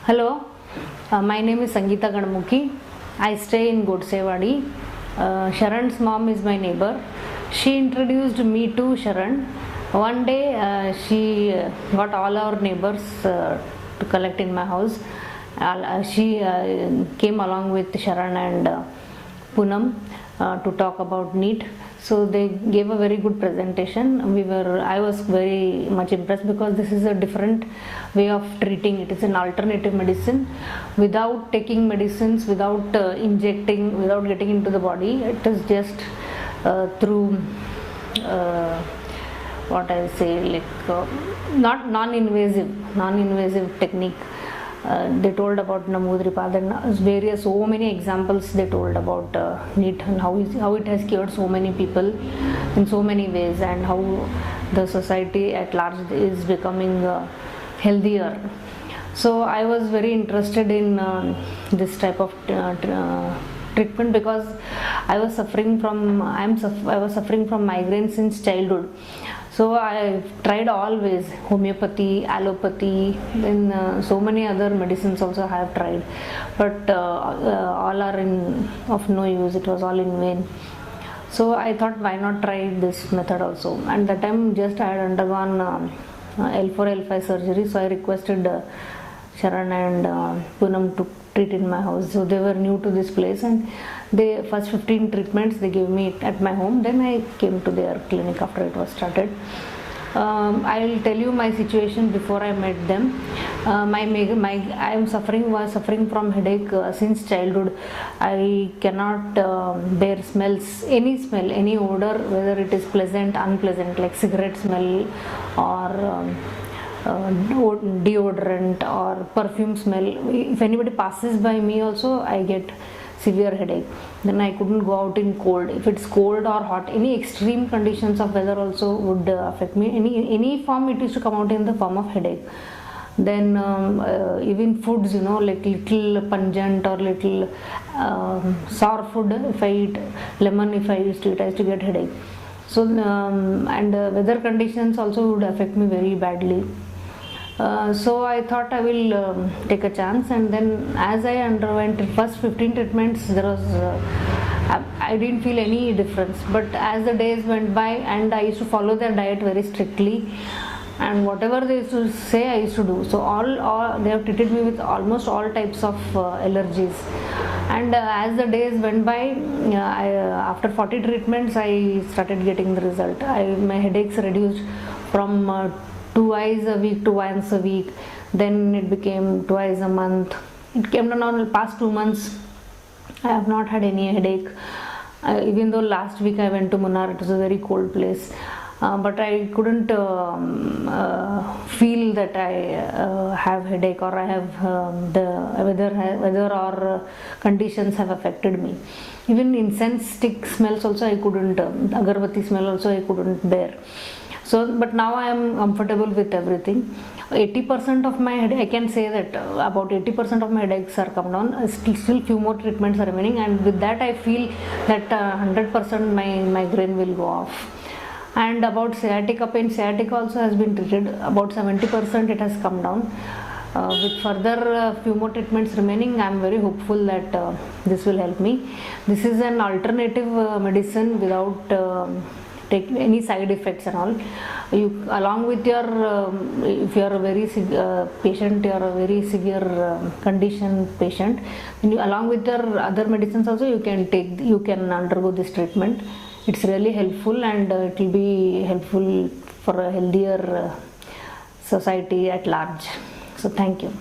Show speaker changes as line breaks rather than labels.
Hello, my name is Sangeeta Ganamukhi. I stay in Godsewadi. Sharan's mom is my neighbor. She introduced me to Sharan. One day she got all our neighbors to collect in my house. She came along with Sharan and Poonam to talk about NEET. So they gave a very good presentation. I was very much impressed because this is a different way of treating it. It's an alternative medicine without taking medicines, without injecting, without getting into the body. It is just through what I say, not non-invasive technique. They told about Namudripad and various so many examples they told about NEET and how it has cured so many people in so many ways, and how the society at large is becoming healthier. So I was very interested in this type of treatment because I was suffering from migraine since childhood. So I tried all ways, homeopathy, allopathy, then so many other medicines also I have tried, but all are of no use. It was all in vain. So I thought, why not try this method also? And that time just I had undergone L4 L5 surgery, so I requested Sharan and Poonam to treat in my house. So they were new to this place, and the first 15 treatments they gave me at my home. Then I came to their clinic after it was started. I'll tell you my situation before I met them. I was suffering from headache since childhood. I cannot bear smells, any smell, any odor, whether it is pleasant, unpleasant, like cigarette smell or deodorant or perfume smell. If anybody passes by me also, I get severe headache. Then I couldn't go out in cold. If it's cold or hot, any extreme conditions of weather also would affect me. Any form, it used to come out in the form of headache. Then even foods, like little pungent or little sour food, if I eat lemon, if I used to eat, I used to get headache. So and weather conditions also would affect me very badly. So I thought I will take a chance, and then as I underwent first 15 treatments, I didn't feel any difference. But as the days went by, and I used to follow their diet very strictly, and whatever they used to say, I used to do. So they have treated me with almost all types of allergies. And as the days went by, after 40 treatments, I started getting the result. My headaches reduced from twice a week to once a week. Then it became twice a month. It came down in the past 2 months. I have not had any headache. Even though last week I went to Munnar, it was a very cold place. But I couldn't feel that I have headache, or I have the weather or conditions have affected me. Even incense stick smells also I couldn't, agarbatti smell also I couldn't bear. So, but now I am comfortable with everything. 80% of my headache, I can say that about 80% of my headaches are come down. Still few more treatments are remaining, and with that I feel that 100% my migraine will go off. And about sciatica pain, sciatica also has been treated. About 70% it has come down. With further few more treatments remaining, I am very hopeful that this will help me. This is an alternative medicine without take any side effects and all. You, along with your if you are a very patient, you are a very severe condition patient, then along with your other medicines also you can undergo this treatment. It's really helpful, and it will be helpful for a healthier society at large. So thank you.